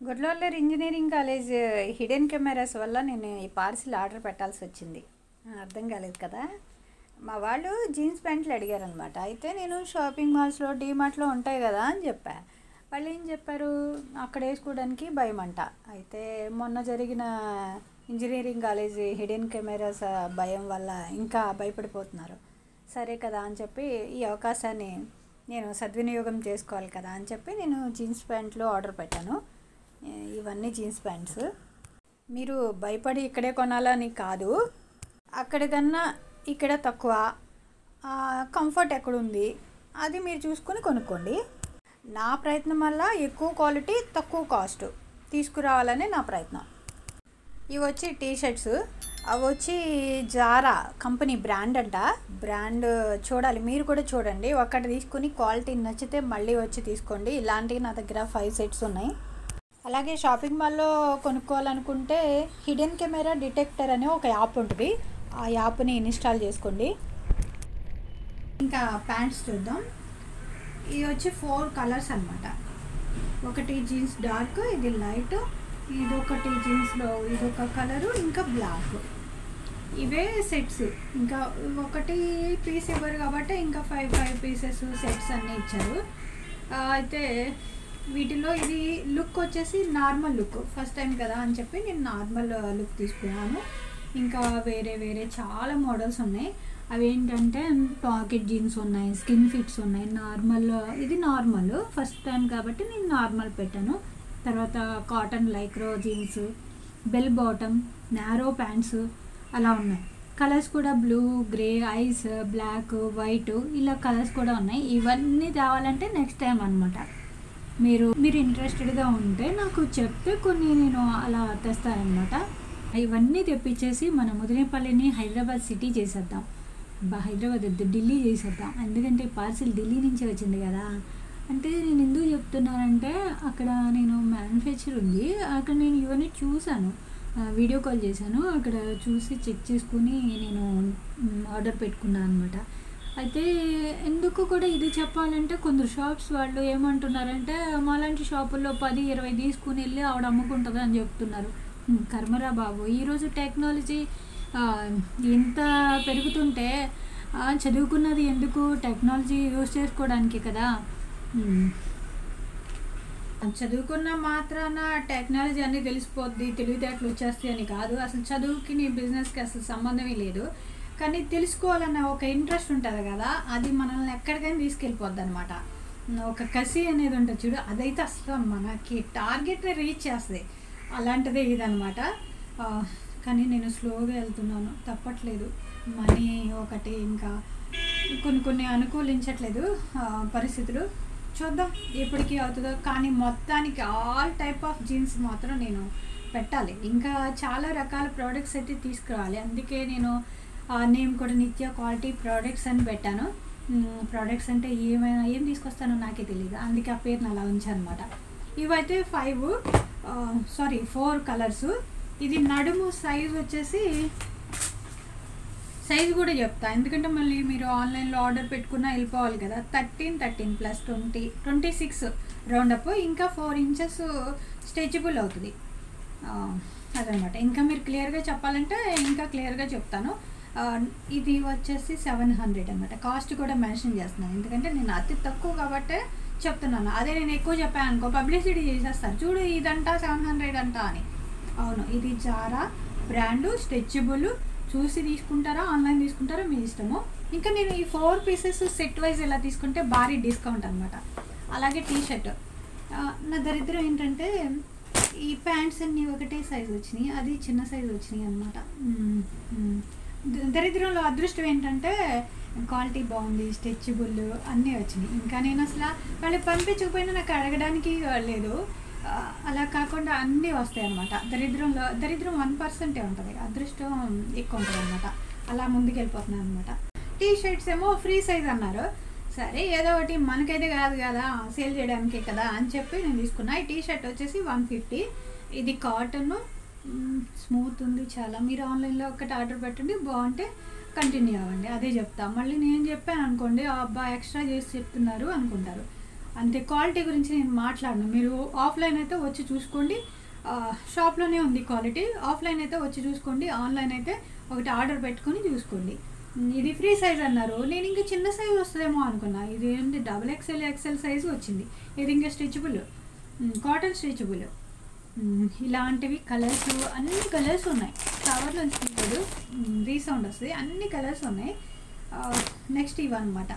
Gudlavalleru engineering college hidden cameras వల్ల నేను ఈ పార్సిల్ ఆర్డర్ పెట్టాల్సి వచ్చింది. అర్థం కాలేదు కదా. మా వాళ్ళు జీన్స్ ప్యాంట్లు అడిగారనమాట. అయితే నేను షాపింగ్ మాల్స్లో డీమార్ట్లో ఉంటాయి కదా అని చెప్పా. వాళ్ళు ఏం చెప్పారు, అక్కడ వేసుకోవడానికి భయమంట. అయితే మొన్న జరిగిన ఇంజనీరింగ్ కాలేజ్ హిడెన్ కెమెరాస్ భయం వల్ల ఇంకా భయపడిపోతున్నారు. సరే కదా అని చెప్పి ఈ అవకాశాన్ని నేను సద్వినియోగం చేసుకోవాలి కదా అని చెప్పి నేను జీన్స్ ప్యాంట్లు ఆర్డర్ పెట్టాను. ఇవన్నీ జీన్స్ ప్యాంట్స్. మీరు భయపడి ఇక్కడే కొనాలని కాదు, అక్కడికన్నా ఇక్కడ తక్కువ కంఫర్ట్ ఎక్కడుంది అది మీరు చూసుకొని కొనుక్కోండి. నా ప్రయత్నం వల్ల ఎక్కువ క్వాలిటీ తక్కువ కాస్ట్ తీసుకురావాలని నా ప్రయత్నం. ఇవి వచ్చి టీషర్ట్స్, అవి వచ్చి జారా కంపెనీ బ్రాండ్ అంట. బ్రాండ్ చూడాలి, మీరు కూడా చూడండి. ఒక్కటి తీసుకుని క్వాలిటీ నచ్చితే మళ్ళీ వచ్చి తీసుకోండి. ఇలాంటివి నా దగ్గర 5 సెట్స్ ఉన్నాయి. అలాగే షాపింగ్ మాల్లో కొనుక్కోవాలనుకుంటే హిడెన్ కెమెరా డిటెక్టర్ అనే ఒక యాప్ ఉంటుంది. ఆ యాప్ని ఇన్స్టాల్ చేసుకోండి. ఇంకా ప్యాంట్స్ చూద్దాం. ఇవి వచ్చి 4 కలర్స్ అనమాట. ఒకటి జీన్స్ డార్క్, ఇది లైట్, ఇదొకటి జీన్స్లో ఇదొక కలరు, ఇంకా బ్లాక్. ఇవే సెట్స్. ఇంకా ఒకటి పీస్ ఇవ్వరు కాబట్టి ఇంకా 5 పీసెస్ సెట్స్ అన్నీ ఇచ్చారు. అయితే వీటిలో ఇది లుక్ వచ్చేసి నార్మల్ లుక్. ఫస్ట్ టైం కదా అని చెప్పి నేను నార్మల్ లుక్ తీసుకున్నాను. ఇంకా వేరే వేరే చాలా మోడల్స్ ఉన్నాయి. అవి ఏంటంటే పాకెట్ జీన్స్ ఉన్నాయి, స్కిన్ ఫిట్స్ ఉన్నాయి. నార్మల్, ఇది నార్మల్ ఫస్ట్ టైం కాబట్టి నేను నార్మల్ పెట్టాను. తర్వాత cotton lycra jeans, bell bottom, narrow pants అలా ఉన్నాయి. కలర్స్ కూడా blue, grey, ice, black, white ఇలా కలర్స్ కూడా ఉన్నాయి. ఇవన్నీ తేవాలంటే నెక్స్ట్ టైం అనమాట. మీరు ఇంట్రెస్టెడ్గా ఉంటే నాకు చెప్తే కొన్ని నేను అలా తెస్తానమాట. ఇవన్నీ తెప్పించేసి మన ముదినేపల్లిని హైదరాబాద్ సిటీ చేసేద్దాం. హైదరాబాద్ ఢిల్లీ చేసేద్దాం. ఎందుకంటే పార్సిల్ ఢిల్లీ నుంచి వచ్చింది కదా. అంటే నేను ఎందుకు చెప్తున్నానంటే అక్కడ నేను మ్యానుఫ్యాక్చర్ ఉంది, అక్కడ నేను ఇవన్నీ చూశాను, వీడియో కాల్ చేశాను. అక్కడ చూసి చెక్ చేసుకుని నేను ఆర్డర్ పెట్టుకున్నాను అనమాట. అయితే ఎందుకు కూడా ఇది చెప్పాలంటే కొందరు షాప్స్ వాళ్ళు ఏమంటున్నారంటే మాలాంటి షాపుల్లో 10-20 తీసుకుని వెళ్ళి ఆవిడ అమ్ముకుంటుంది అని చెప్తున్నారు. కర్మరా బాబు, ఈరోజు టెక్నాలజీ ఇంత పెరుగుతుంటే చదువుకున్నది ఎందుకు, టెక్నాలజీ యూజ్ చేసుకోవడానికి కదా. చదువుకున్న మాత్రాన టెక్నాలజీ అన్నీ తెలిసిపోద్ది, తెలివితేటలు వచ్చేస్తాయి అని కాదు. అసలు చదువుకి నీ బిజినెస్కి అసలు సంబంధమే లేదు. కానీ తెలుసుకోవాలన్న ఒక ఇంట్రెస్ట్ ఉంటుంది కదా, అది మనల్ని ఎక్కడికైనా తీసుకెళ్ళిపోద్ది అనమాట. ఒక కసి అనేది ఉంటుంది చూడు, అదైతే అసలు మనకి టార్గెట్ని రీచ్ చేస్తుంది. అలాంటిదే ఇదనమాట. కానీ నేను స్లోగా వెళ్తున్నాను, తప్పట్లేదు. మనీ ఒకటి, ఇంకా కొన్ని అనుకూలించట్లేదు పరిస్థితులు. చూద్దాం ఎప్పటికీ అవుతుందో. కానీ మొత్తానికి ఆల్ టైప్ ఆఫ్ జీన్స్ మాత్రం నేను పెట్టాలి. ఇంకా చాలా రకాల ప్రోడక్ట్స్ అయితే తీసుకురావాలి. అందుకే నేను నేమ్ కూడా నిత్య క్వాలిటీ ప్రోడక్ట్స్ అని పెట్టాను. ప్రోడక్ట్స్ అంటే ఏం తీసుకొస్తానో నాకే తెలియదు, అందుకే ఆ పేరుని అలా ఉంచాను అనమాట. ఇవైతే 4 కలర్స్. ఇది నడుము సైజ్ వచ్చేసి, సైజు కూడా చెప్తా ఎందుకంటే మళ్ళీ మీరు ఆన్లైన్లో ఆర్డర్ పెట్టుకున్నా వెళ్ళిపోవాలి కదా. 13 ప్లస్ 20, 26 రౌండప్. ఇంకా 4 ఇంచెస్ స్ట్రెచబుల్ అవుతుంది అదనమాట. ఇంకా మీరు క్లియర్గా చెప్పాలంటే ఇంకా క్లియర్గా చెప్తాను. ఇది వచ్చేసి 700 అనమాట. కాస్ట్ కూడా మెన్షన్ చేస్తున్నాను ఎందుకంటే నేను అతి తక్కువ కాబట్టే చెప్తున్నాను. అదే నేను ఎక్కువ చెప్పాను అనుకో పబ్లిసిటీ చేసేస్తారు, చూడు ఇదంట 700 అంట అని. అవును, ఇది జారా బ్రాండు, స్ట్రెచబుల్. చూసి తీసుకుంటారా ఆన్లైన్ తీసుకుంటారా మీ ఇష్టము. ఇంకా నేను ఈ 4 పీసెస్ సెట్ వైజ్ ఎలా తీసుకుంటే భారీ డిస్కౌంట్ అనమాట. అలాగే టీషర్ట్. నా దరిద్రం ఏంటంటే ఈ ప్యాంట్స్ అన్నీ ఒకటే సైజు వచ్చినాయి, అది చిన్న సైజు వచ్చినాయి అనమాట. దరిద్రంలో అదృష్టం ఏంటంటే క్వాలిటీ బాగుంది, స్ట్రెచబుల్ అన్నీ వచ్చినాయి. ఇంకా నేను అసలు వాళ్ళు పంపించకపోయినా నాకు అడగడానికి లేదు. అలా కాకుండా అన్నీ వస్తాయి అన్నమాట. దరిద్రం 1% ఉంటుంది, అదృష్టం ఎక్కువ ఉంటుంది అనమాట. అలా ముందుకు వెళ్ళిపోతున్నాను అనమాట. టీ షర్ట్స్ ఏమో ఫ్రీ సైజ్ అన్నారు. సరే ఏదో ఒకటి మనకైతే కాదు కదా, సేల్ చేయడానికే కదా అని చెప్పి నేను తీసుకున్నా. ఈ టీ షర్ట్ వచ్చేసి 150. ఇది కాటన్, స్మూత్ ఉంది చాలా. మీరు ఆన్లైన్లో ఒకటి ఆర్డర్ పెట్టండి, బాగుంటే కంటిన్యూ అవ్వండి. అదే చెప్తా. మళ్ళీ నేను చెప్పాను అనుకోండి, అబ్బా ఎక్స్ట్రా చేసి చెప్తున్నారు అనుకుంటారు. అంతే. క్వాలిటీ గురించి నేను మాట్లాడను, మీరు ఆఫ్లైన్ అయితే వచ్చి చూసుకోండి, షాప్లోనే ఉంది క్వాలిటీ. ఆఫ్లైన్ అయితే వచ్చి చూసుకోండి, ఆన్లైన్ అయితే ఒకటి ఆర్డర్ పెట్టుకొని చూసుకోండి. ఇది ఫ్రీ సైజ్ అన్నారు, నేను ఇంకా చిన్న సైజ్ వస్తుందేమో అనుకున్నా. ఇది ఏంటి XXL XL సైజు వచ్చింది. ఇది ఇంకా స్ట్రెచబుల్, కాటన్ స్ట్రెచబుల్. ఇలాంటివి కలర్స్, అన్ని కలర్స్ ఉన్నాయి. కవర్లో తీయలేదు, రీసౌండ్ వస్తుంది. అన్ని కలర్స్ ఉన్నాయి. నెక్స్ట్ ఇవన్నమాట.